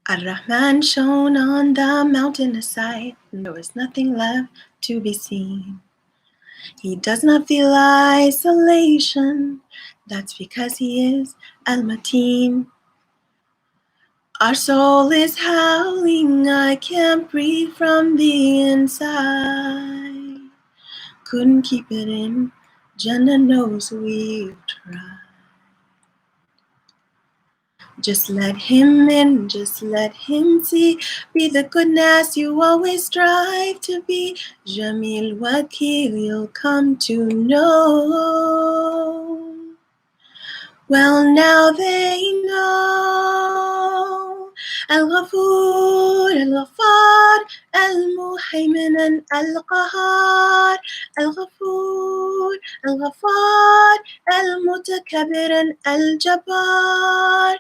Ar-Rahman shone on the mountain aside, and there was nothing left to be seen. He does not feel isolation, that's because he is Al-Mateen. Our soul is howling, I can't breathe from the inside. Couldn't keep it in, Jannah knows we've tried. Just let him in, just let him see. Be the goodness you always strive to be. Jameel, Wakeel, you'll come to know. Well, now they know. Al-Ghafoor, Al-Ghaffar, Al-Muhaymin and Al-Qahaar. Al-Ghafoor, Al-Ghaffar, Al-Mutakabbir and Al-Jabaar.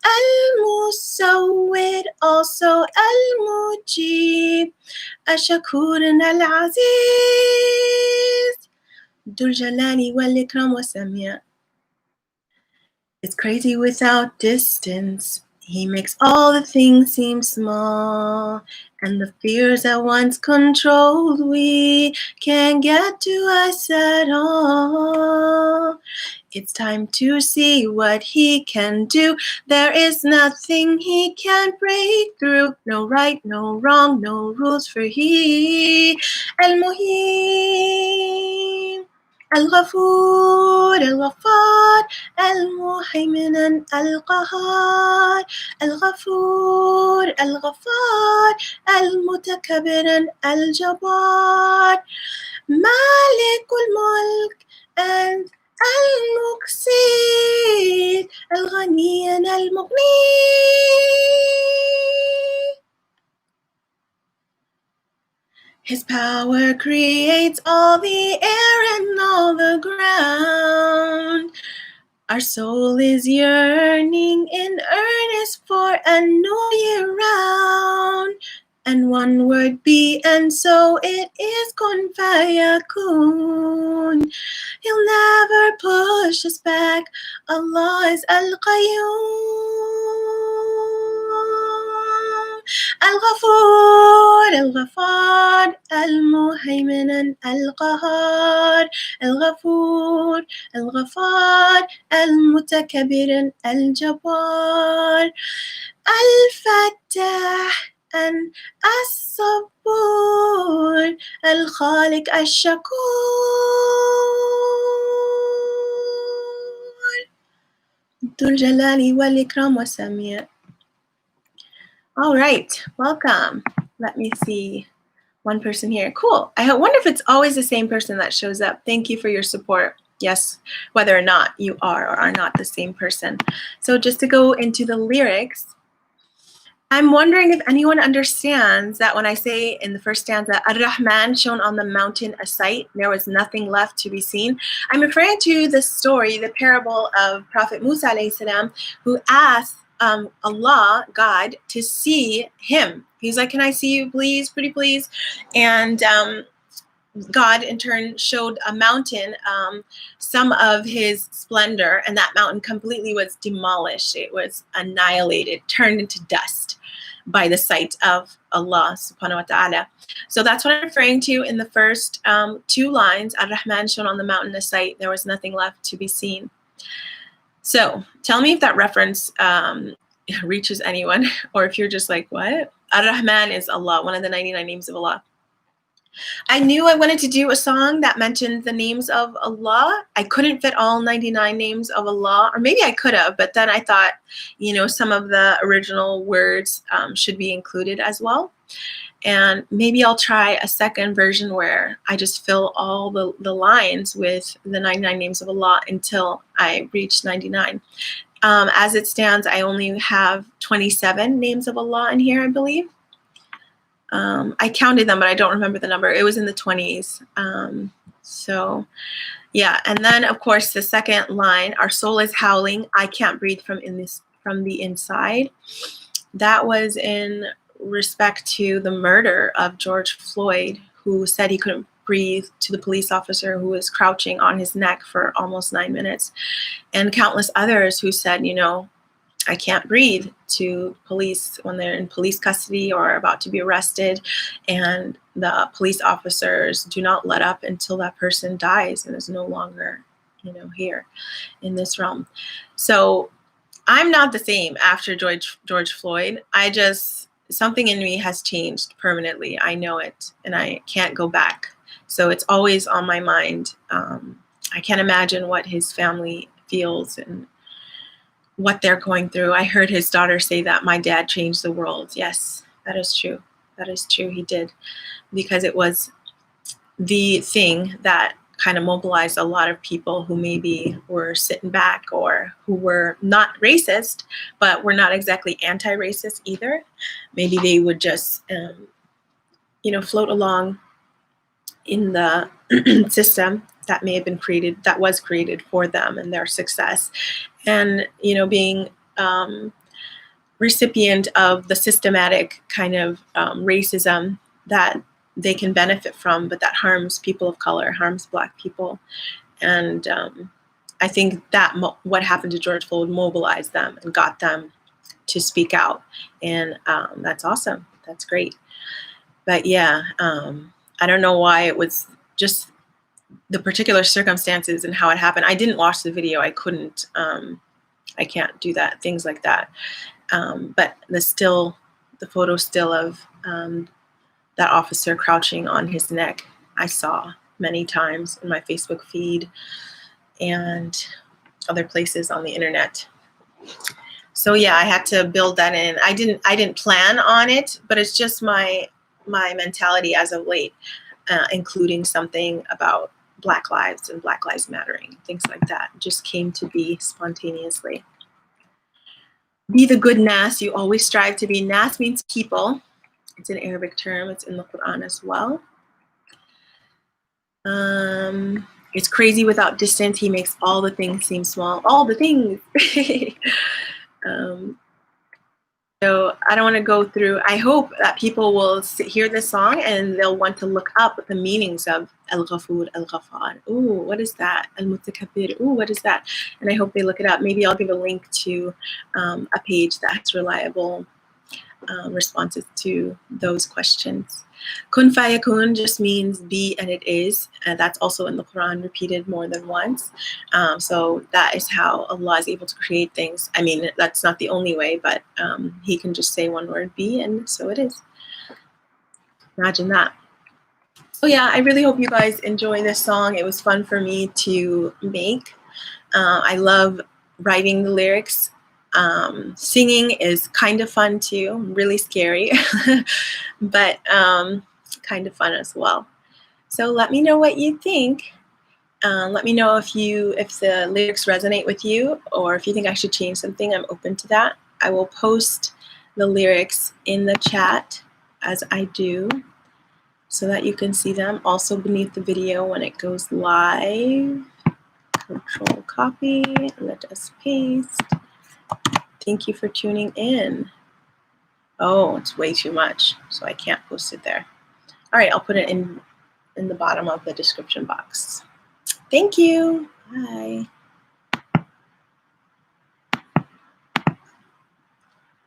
Al-Musowwir, also Al-Mujeeb. Ash-Shakoor and Al-Azeeeez. Dhul, jalaali, Ikram, was-Samee. It's crazy without distance. He makes all the things seem small, and the fears that once controlled we can't get to us at all. It's time to see what he can do. There is nothing he can't break through. No right, no wrong, no rules for he. Al-Muhaymin, Al-Ghafoor, Al-Ghaffar, Al-Muhaymin and Al-Qahaar. Al-Ghafoor, Al-Ghaffar, Al-Mutakabbir and Al-Jabaar. Malik al-Mulk and Al-Muqsit, Al-Ghani and Al-Mughni. His power creates all the air and all the ground. Our soul is yearning in earnest for a new year round. And one word be, and so it is kun fayakun. He'll never push us back. Allah is Al-Qayyum. Al-Ghafoor, Al-Ghaffar, Al-Muhaymin and Al-Qahaar. Al-Ghafoor, Al-Ghaffar, Al-Mutakabbir and Al-Jabaar. Al-Fattah and As-Sabur, Al-Khaliq, Ash-Shakoor, Dhul jalaali wal-Ikram, was-Samee. All right, welcome. Let me see. One person here. Cool. I wonder if it's always the same person that shows up. Thank you for your support. Yes, whether or not you are or are not the same person. So just to go into the lyrics, I'm wondering if anyone understands that when I say in the first stanza, Ar-Rahman shone on the mountain a sight, there was nothing left to be seen. I'm referring to the story, the parable of Prophet Musa alayhi salam, who asked Allah, God, to see him. He's like, can I see you, please, pretty please? And God in turn showed a mountain some of his splendor, and that mountain completely was demolished. It was annihilated, turned into dust by the sight of Allah subhanahu wa ta'ala. So that's what I'm referring to in the first two lines. Ar-Rahman shone on the mountain a sight, there was nothing left to be seen. So tell me if that reference reaches anyone, or if you're just like, what? Ar-Rahman is Allah, one of the 99 names of Allah. I knew I wanted to do a song that mentioned the names of Allah. I couldn't fit all 99 names of Allah, or maybe I could have, but then I thought, you know, some of the original words should be included as well. And maybe I'll try a second version where I just fill all the lines with the 99 names of Allah until I reach 99. As it stands, I only have 27 names of Allah in here, I believe. I counted them, but I don't remember the number. It was in the 20s. So yeah, and then of course the second line, our soul is howling, I can't breathe from the inside. That was in respect to the murder of George Floyd, who said he couldn't breathe to the police officer who was crouching on his neck for almost 9 minutes, and countless others who said, you know, I can't breathe to police when they're in police custody or about to be arrested, and the police officers do not let up until that person dies and is no longer, here in this realm. So I'm not the same after George Floyd. Something in me has changed permanently. I know it, and I can't go back. So it's always on my mind. I can't imagine what his family feels and what they're going through. I heard his daughter say that my dad changed the world. Yes, that is true. That is true. He did, because it was the thing that kind of mobilized a lot of people who maybe were sitting back or who were not racist, but were not exactly anti-racist either. Maybe they would just, float along in the system that may have been created, that was created for them and their success. And, being recipient of the systematic kind of racism that they can benefit from, but that harms people of color, harms Black people. And I think that what happened to George Floyd mobilized them and got them to speak out. And that's awesome. That's great. But yeah, I don't know why it was just the particular circumstances and how it happened. I didn't watch the video. I couldn't. I can't do that, things like that. But the photo still of that officer crouching on his neck, I saw many times in my Facebook feed and other places on the internet. So yeah, I had to build that in. I didn't plan on it, but it's just my mentality as of late, including something about Black lives and Black Lives Mattering, things like that. It just came to be spontaneously. Be the good Nas you always strive to be. Nas means people. It's an Arabic term. It's in the Quran as well. It's crazy without distance. He makes all the things seem small. All the things. So I don't want to go through. I hope that people will hear this song and they'll want to look up the meanings of Al-Ghafoor, Al-Ghaffar. Ooh, what is that? Al-Mutakabbir. Ooh, what is that? And I hope they look it up. Maybe I'll give a link to a page that has reliable responses to those questions. Kun fayakun just means be and it is. That's also in the Quran, repeated more than once. So that is how Allah is able to create things. I mean, that's not the only way, but He can just say one word, be, and so it is. Imagine that. So yeah, I really hope you guys enjoy this song. It was fun for me to make. I love writing the lyrics. Singing is kind of fun too, really scary, but kind of fun as well. So let me know what you think. Let me know if the lyrics resonate with you, or if you think I should change something. I'm open to that. I will post the lyrics in the chat as I do, so that you can see them. Also beneath the video when it goes live. Control copy, let us paste. Thank you for tuning in. Oh, it's way too much, so I can't post it there. All right, I'll put it in the bottom of the description box. Thank you. Bye.